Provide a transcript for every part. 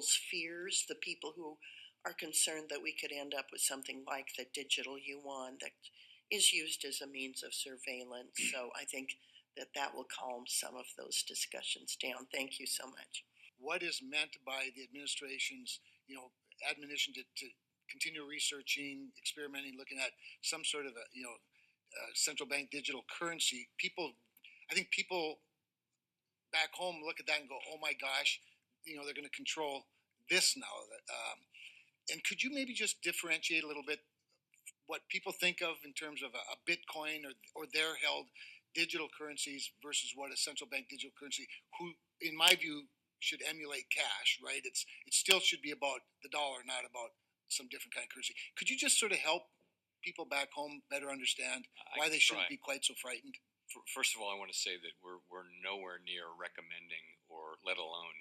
people's fears, the people who are concerned that we could end up with something like the digital yuan that is used as a means of surveillance. So I think that will calm some of those discussions down. Thank you so much. What is meant by the administration's, admonition to continue researching, experimenting, looking at some sort of a, central bank digital currency? I think people back home look at that and go, "Oh my gosh, they're going to control this now." And could you maybe just differentiate a little bit what people think of in terms of a Bitcoin or their held digital currencies versus what a central bank digital currency, who, in my view, should emulate cash, right? It still should be about the dollar, not about some different kind of currency. Could you just sort of help people back home better understand why they shouldn't be quite so frightened? First of all, I want to say that we're nowhere near recommending or let alone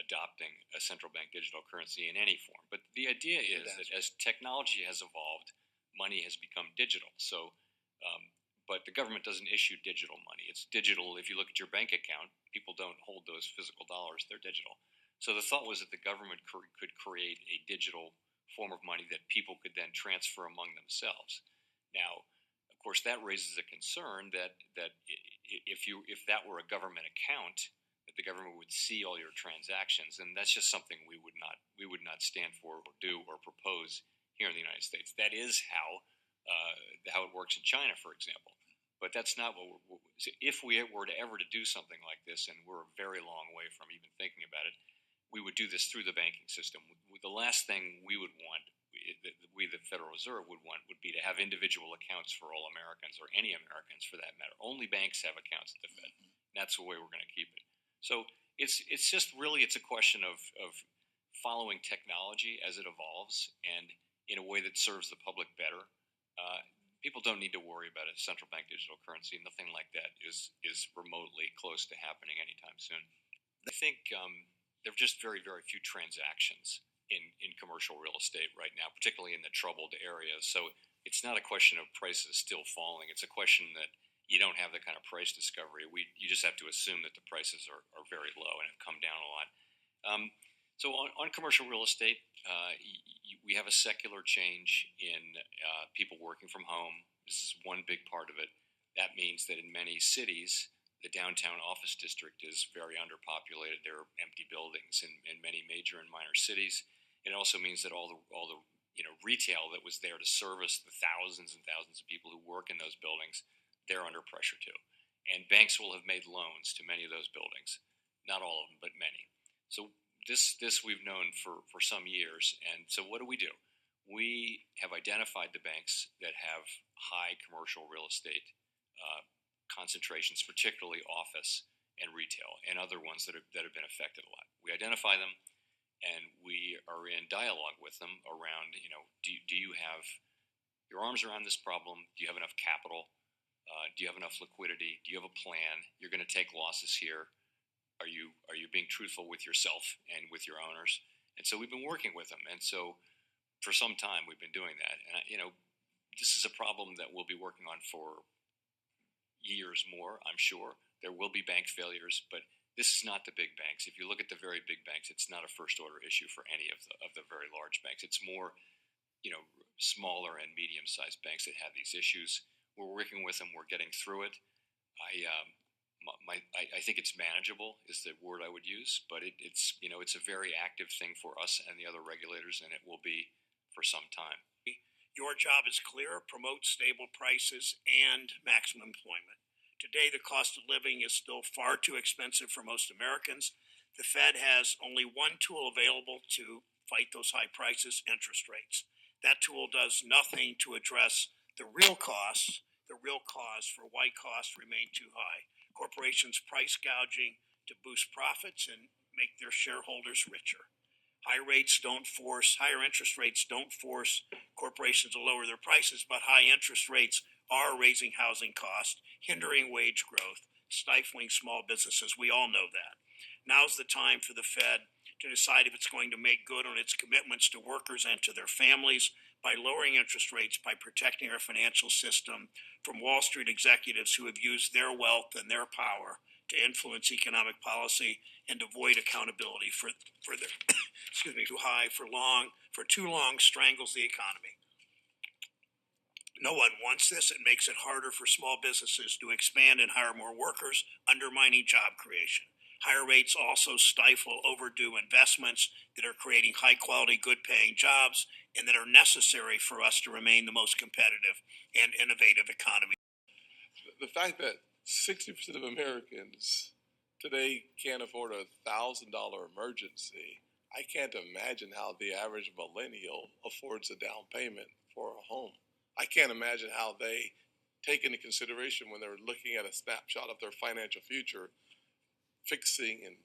adopting a central bank digital currency in any form. But the idea is that as technology has evolved, money has become digital. So, but the government doesn't issue digital money. It's digital. If you look at your bank account, people don't hold those physical dollars. They're digital. So the thought was that the government could create a digital form of money that people could then transfer among themselves. Now, of course, that raises a concern that if that were a government account, that the government would see all your transactions, and that's just something we would not stand for or do or propose here in the United States. That is how it works in China, for example. But that's not what if we were to ever to do something like this, and we're a very long way from even thinking about it, we would do this through the banking system. The last thing we would want, we the Federal Reserve would want, would be to have individual accounts for all Americans, or any Americans for that matter. Only banks have accounts at the Fed. That's the way we're going to keep it. So it's just really, it's a question of following technology as it evolves and in a way that serves the public better. People don't need to worry about a central bank digital currency. Nothing like that is remotely close to happening anytime soon. I think there are just very, very few transactions in commercial real estate right now, particularly in the troubled areas. So it's not a question of prices still falling. It's a question that you don't have the kind of price discovery. You just have to assume that the prices are very low and have come down a lot. So on commercial real estate, we have a secular change in people working from home. This is one big part of it. That means that in many cities, the downtown office district is very underpopulated. There are empty buildings in many major and minor cities. It also means that all the retail that was there to service the thousands and thousands of people who work in those buildings, they're under pressure too. And banks will have made loans to many of those buildings. Not all of them, but many. So this we've known for some years. And so what do? We have identified the banks that have high commercial real estate concentrations, particularly office and retail, and other ones that have been affected a lot. We identify them, and we are in dialogue with them around, do you have your arms around this problem? Do you have enough capital? Do you have enough liquidity? Do you have a plan? You're going to take losses here. Are you being truthful with yourself and with your owners? And so we've been working with them. And so for some time we've been doing that. And, this is a problem that we'll be working on for years more, I'm sure. There will be bank failures, but this is not the big banks. If you look at the very big banks, it's not a first order issue for any of the very large banks. It's more, smaller and medium sized banks that have these issues. We're working with them. We're getting through it. I think it's manageable is the word I would use, but it's a very active thing for us and the other regulators, and it will be for some time. Your job is clear: promote stable prices and maximum employment. Today, the cost of living is still far too expensive for most Americans. The Fed has only one tool available to fight those high prices: interest rates. That tool does nothing to address the real cause for why costs remain too high. Corporations price gouging to boost profits and make their shareholders richer. Higher interest rates don't force corporations to lower their prices, but high interest rates are raising housing costs, hindering wage growth, stifling small businesses. We all know that. Now's the time for the Fed to decide if it's going to make good on its commitments to workers and to their families by lowering interest rates, by protecting our financial system from Wall Street executives who have used their wealth and their power to influence economic policy and avoid accountability for too high for too long strangles the economy. No one wants this. It makes it harder for small businesses to expand and hire more workers, undermining job creation. Higher rates also stifle overdue investments that are creating high-quality, good-paying jobs and that are necessary for us to remain the most competitive and innovative economy. The fact that 60% of Americans today can't afford a $1,000 emergency, I can't imagine how the average millennial affords a down payment for a home. I can't imagine how they take into consideration when they're looking at a snapshot of their financial future, fixing and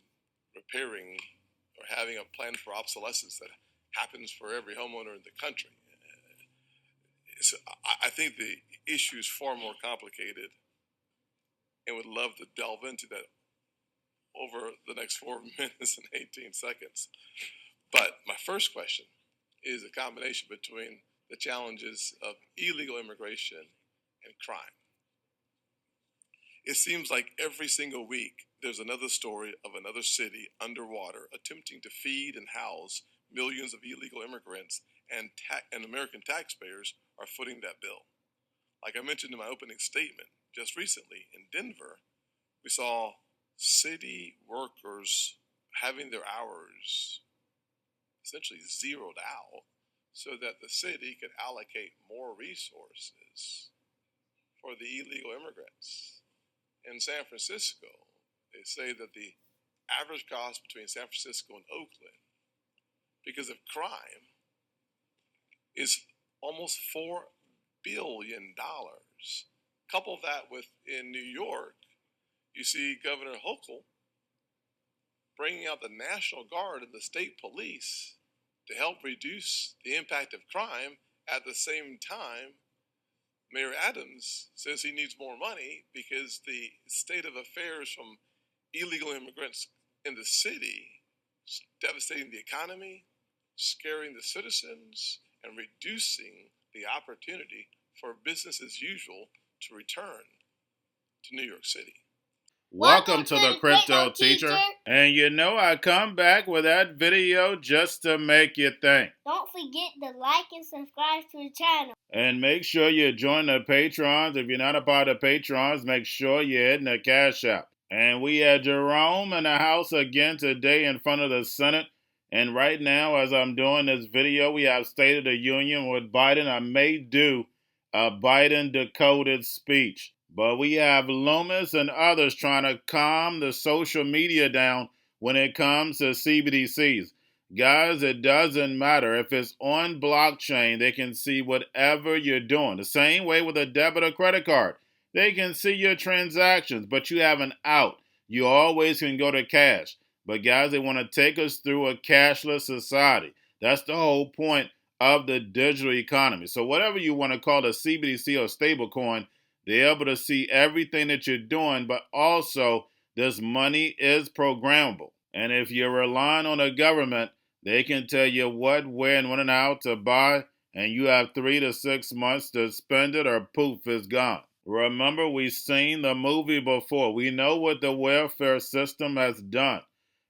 repairing or having a plan for obsolescence that happens for every homeowner in the country. So I think the issue is far more complicated and would love to delve into that over the next 4 minutes and 18 seconds. But my first question is a combination between the challenges of illegal immigration and crime. It seems like every single week there's another story of another city underwater attempting to feed and house millions of illegal immigrants, and American taxpayers are footing that bill. Like I mentioned in my opening statement, just recently in Denver, we saw city workers having their hours essentially zeroed out so that the city could allocate more resources for the illegal immigrants. In San Francisco, they say that the average cost between San Francisco and Oakland, because of crime, is almost $4 billion. Couple that with in New York, you see Governor Hochul bringing out the National Guard and the state police to help reduce the impact of crime. At the same time, Mayor Adams says he needs more money because the state of affairs from illegal immigrants in the city is devastating the economy, scaring the citizens, and reducing the opportunity for business as usual to return to New York City. Welcome to the Crypto Teacher. And you know I come back with that video just to make you think. Don't forget to like and subscribe to the channel. And make sure you join the Patrons. If you're not a part of the Patrons, make sure you're hitting the Cash App. And we had Jerome in the house again today in front of the Senate. And right now, as I'm doing this video, we have State of the Union with Biden. I may do a Biden decoded speech. But we have Loomis and others trying to calm the social media down when it comes to CBDCs. Guys, it doesn't matter. If it's on blockchain, they can see whatever you're doing. The same way with a debit or credit card. They can see your transactions, but you have an out. You always can go to cash. But guys, they want to take us through a cashless society. That's the whole point of the digital economy. So whatever you want to call a CBDC or stablecoin, they're able to see everything that you're doing, but also this money is programmable. And if you're relying on the government, they can tell you what, where, and when and how to buy, and you have 3 to 6 months to spend it or poof, it's gone. Remember, we've seen the movie before. We know what the welfare system has done.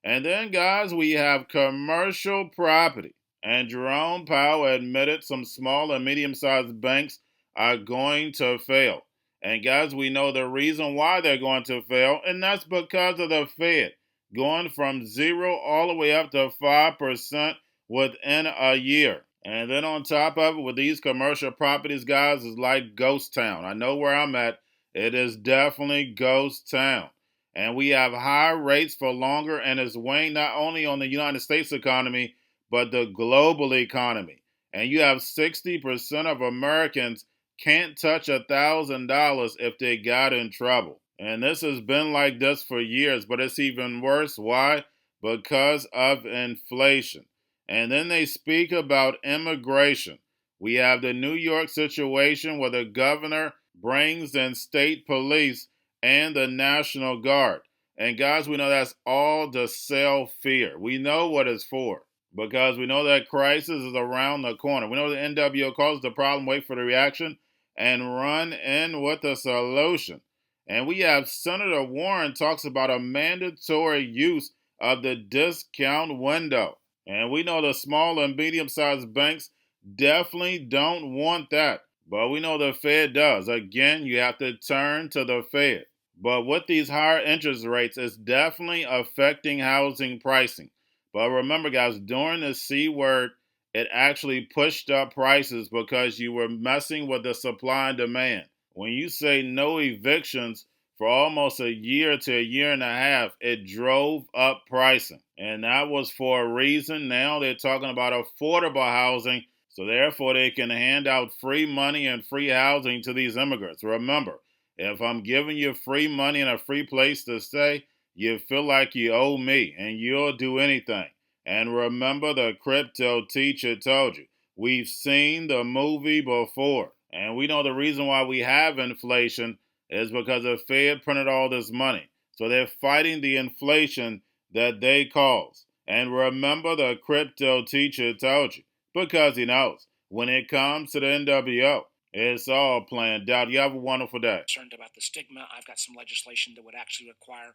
And then, guys, we have commercial property. And Jerome Powell admitted some small and medium-sized banks are going to fail. And guys, we know the reason why they're going to fail, and that's because of the Fed going from 0 all the way up to 5% within a year. And then on top of it, with these commercial properties, guys, is like ghost town. I know where I'm at. It is definitely ghost town. And we have high rates for longer, and it's weighing not only on the United States economy, but the global economy. And you have 60% of Americans can't touch $1,000 if they got in trouble. And this has been like this for years, but it's even worse. Why? Because of inflation. And then they speak about immigration. We have the New York situation where the governor brings in state police and the National Guard. And guys, we know that's all to sell fear. We know what it's for, because we know that crisis is around the corner. We know the NWO causes the problem, wait for the reaction, and run in with a solution. And we have Senator Warren talks about a mandatory use of the discount window. And we know the small and medium-sized banks definitely don't want that. But we know the Fed does. Again, you have to turn to the Fed. But with these higher interest rates, it's definitely affecting housing pricing. But remember, guys, during the C word, it actually pushed up prices because you were messing with the supply and demand. When you say no evictions for almost a year to a year and a half, it drove up pricing. And that was for a reason. Now they're talking about affordable housing, so therefore they can hand out free money and free housing to these immigrants. Remember, if I'm giving you free money and a free place to stay, you feel like you owe me and you'll do anything. And remember, the crypto teacher told you, we've seen the movie before. And we know the reason why we have inflation is because the Fed printed all this money. So they're fighting the inflation that they caused. And remember, the crypto teacher told you, because he knows, when it comes to the NWO, it's all planned out. You have a wonderful day. Concerned about the stigma. I've got some legislation that would actually require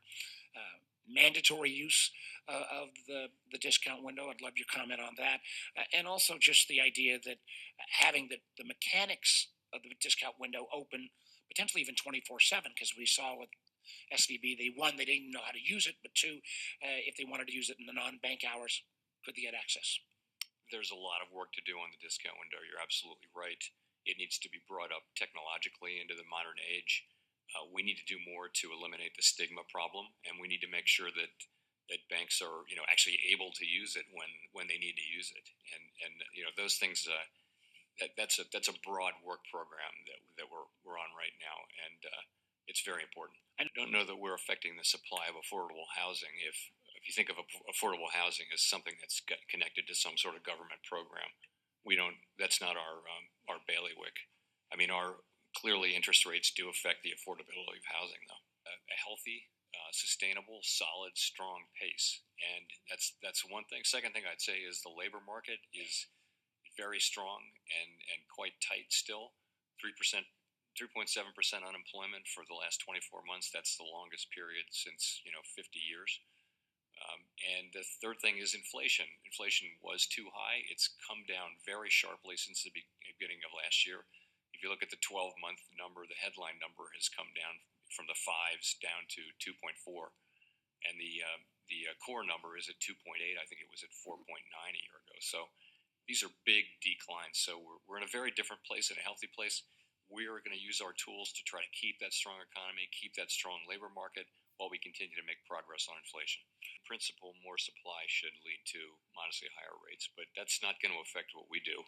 mandatory use of the discount window. I'd love your comment on that. And also just the idea that having the mechanics of the discount window open, potentially even 24/7, because we saw with SVB, they didn't know how to use it, but two, if they wanted to use it in the non-bank hours, could they get access? There's a lot of work to do on the discount window. You're absolutely right. It needs to be brought up technologically into the modern age. We need to do more to eliminate the stigma problem, and we need to make sure that banks are actually able to use it when they need to use it. And those things. That's a broad work program that we're on right now, and it's very important. I don't know that we're affecting the supply of affordable housing. If you think of affordable housing as something that's connected to some sort of government program, that's not our bailiwick. I mean, clearly interest rates do affect the affordability of housing, though. A healthy, sustainable, solid, strong pace, and that's one thing. Second thing I'd say is the labor market is very strong and quite tight still. 3.7% unemployment for the last 24 months. That's the longest period since 50 years. And the third thing is inflation. Inflation was too high. It's come down very sharply since the beginning of last year. If you look at the 12-month number, the headline number has come down from the 5s down to 2.4, and the core number is at 2.8. I think it was at 4.9 a year ago. So these are big declines. So we're in a very different place, in a healthy place. We're going to use our tools to try to keep that strong economy, keep that strong labor market, while we continue to make progress on inflation. In principle, more supply should lead to modestly higher rates, but that's not going to affect what we do.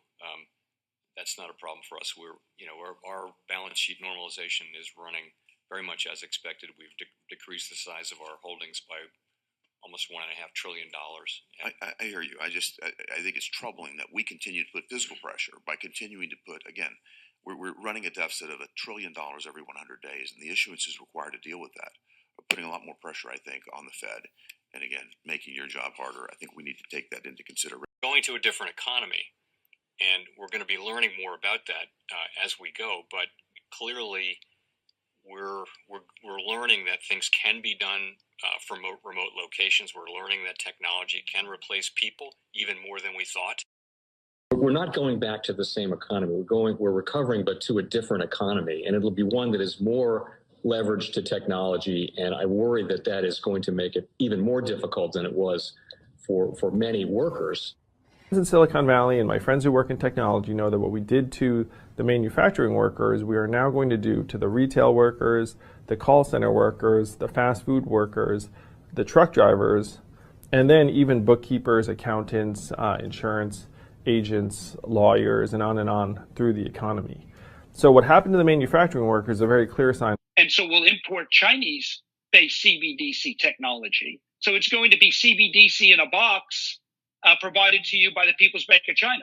That's not a problem for us. Our balance sheet normalization is running very much as expected. We've decreased the size of our holdings by almost $1.5 trillion. I hear you. I think it's troubling that we continue to put fiscal pressure by continuing to put, again, we're running a deficit of $1 trillion every 100 days, and the issuance is required to deal with that. We're putting a lot more pressure, I think, on the Fed, and again, making your job harder. I think we need to take that into consideration. Going to a different economy, and we're going to be learning more about that as we go, but clearly we're learning that things can be done from remote locations. We're learning that technology can replace people even more than we thought. We're not going back to the same economy. We're recovering, but to a different economy, and it'll be one that is more leveraged to technology. And I worry that is going to make it even more difficult than it was for many workers. In Silicon Valley, and my friends who work in technology know that what we did to the manufacturing workers, we are now going to do to the retail workers, the call center workers, the fast food workers, the truck drivers, and then even bookkeepers, accountants, insurance agents, lawyers, and on through the economy. So what happened to the manufacturing workers is a very clear sign. And so we'll import Chinese-based CBDC technology. So it's going to be CBDC in a box provided to you by the People's Bank of China.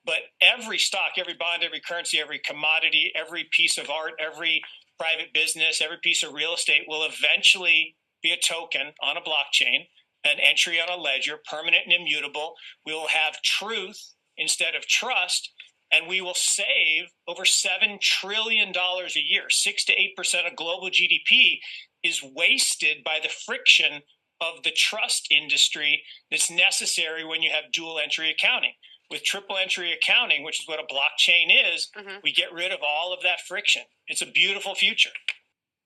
But every stock, every bond, every currency, every commodity, every piece of art, every private business, every piece of real estate will eventually be a token on a blockchain, an entry on a ledger, permanent and immutable. We will have truth instead of trust, and we will save over $7 trillion a year. 6 to 8% of global GDP is wasted by the friction of the trust industry that's necessary when you have dual entry accounting. With triple entry accounting, which is what a blockchain is, we get rid of all of that friction. It's a beautiful future.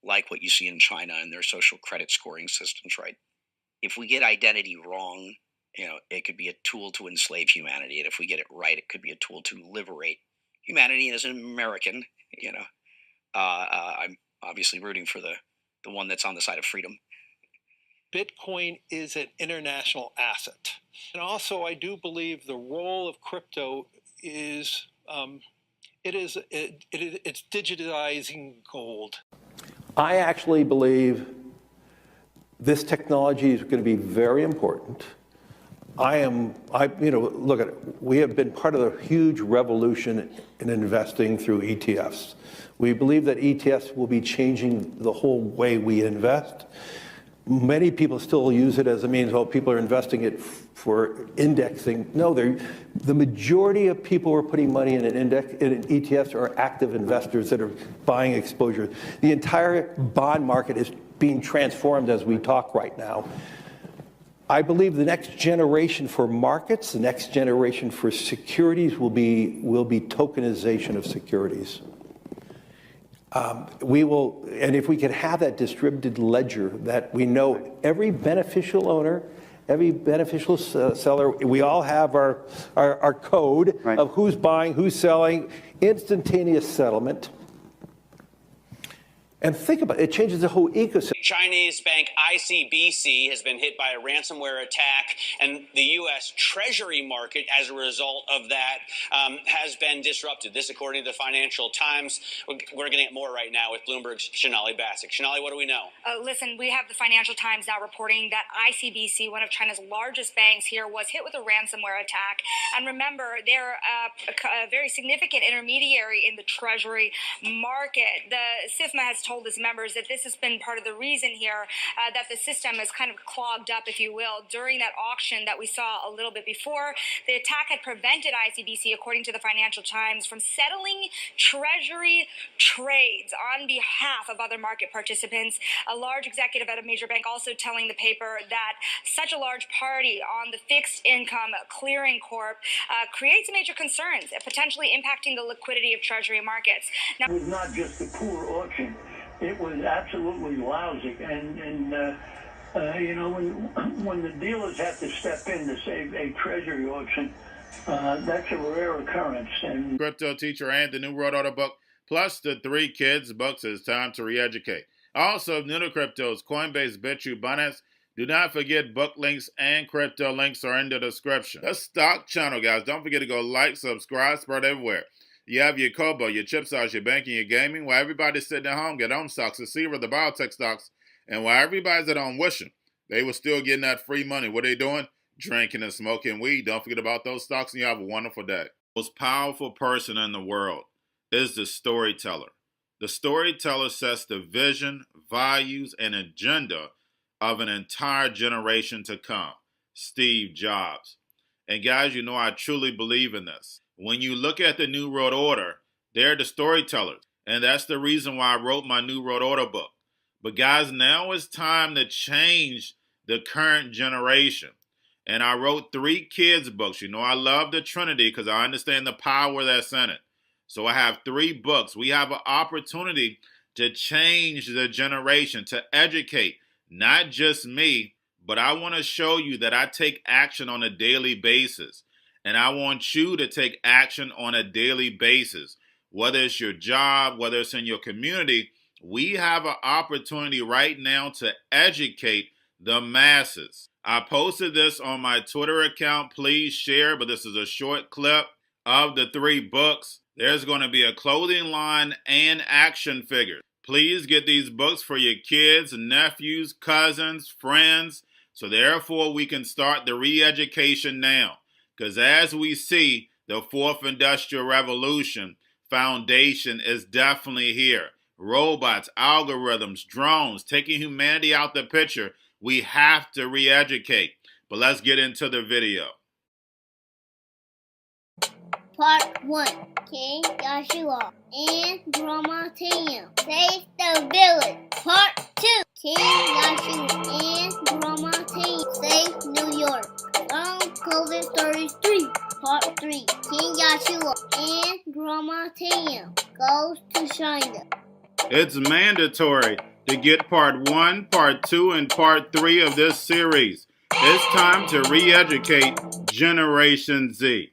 Like what you see in China and their social credit scoring systems, right? If we get identity wrong, it could be a tool to enslave humanity. And if we get it right, it could be a tool to liberate humanity. And as an American, I'm obviously rooting for the one that's on the side of freedom. Bitcoin is an international asset. And also, I do believe the role of crypto is, it's digitizing gold. I actually believe this technology is going to be very important. Look at it. We have been part of a huge revolution in investing through ETFs. We believe that ETFs will be changing the whole way we invest. Many people still use it as a means, people are investing it for indexing. No, the majority of people who are putting money in in ETFs are active investors that are buying exposure. The entire bond market is being transformed as we talk right now. I believe the next generation for markets, the next generation for securities will be tokenization of securities. And if we could have that distributed ledger that we know every beneficial owner, every beneficial seller, we all have our code of who's buying, who's selling, instantaneous settlement. And think about it, it changes the whole ecosystem. Chinese bank ICBC has been hit by a ransomware attack, and the U.S. Treasury market, as a result of that, has been disrupted. This, according to the Financial Times. We're getting it more right now with Bloomberg's Shonali Bassick. Shonali, what do we know? Listen, we have the Financial Times now reporting that ICBC, one of China's largest banks here, was hit with a ransomware attack. And remember, they're a very significant intermediary in the Treasury market. The SIFMA has told its members that this has been part of the reason here that the system is kind of clogged up, if you will, during that auction that we saw a little bit before. The attack had prevented ICBC, according to the Financial Times, from settling Treasury trades on behalf of other market participants. A large executive at a major bank also telling the paper that such a large party on the fixed income clearing corp creates major concerns, potentially impacting the liquidity of Treasury markets. Now, it was not just a poor auction. It was absolutely lousy, and when the dealers have to step in to save a treasury auction, that's a rare occurrence. And Cryptoteacher and the New World Order book, plus the 3 kids books, It's Time to Re-Educate. Also, new to cryptos, Coinbase, Bitrue, Binance. Do not forget book links and crypto links are in the description. The stock channel, guys. Don't forget to go like, subscribe, spread everywhere. You have your Kobo, your chip stocks, your banking, your gaming. While everybody's sitting at home, get home stocks, the Seaver, the biotech stocks. And while everybody's at home wishing, they were still getting that free money. What are they doing? Drinking and smoking weed. Don't forget about those stocks, and you have a wonderful day. The most powerful person in the world is the storyteller. The storyteller sets the vision, values, and agenda of an entire generation to come. Steve Jobs. And guys, you know I truly believe in this. When you look at the New World Order, they're the storytellers. And that's the reason why I wrote my New World Order book. But guys, now it's time to change the current generation. And I wrote 3 kids books. You know I love the Trinity because I understand the power that's in it. So I have 3 books. We have an opportunity to change the generation, to educate, not just me, but I want to show you that I take action on a daily basis. And I want you to take action on a daily basis. Whether it's your job, whether it's in your community, we have an opportunity right now to educate the masses. I posted this on my Twitter account. Please share, but this is a short clip of the 3 books. There's going to be a clothing line and action figures. Please get these books for your kids, nephews, cousins, friends, so therefore we can start the re-education now. Because as we see, the 4th Industrial Revolution foundation is definitely here. Robots, algorithms, drones, taking humanity out the picture. We have to re-educate. But let's get into the video. Part 1. King Joshua and Drama Team save the village. Part 2. King Yashu and Grandma Tate save New York. From COVID Stories 3, Part 3. King Yashua and Grandma Tam goes to China. It's mandatory to get Part 1, Part 2, and Part 3 of this series. It's time to re-educate Generation Z.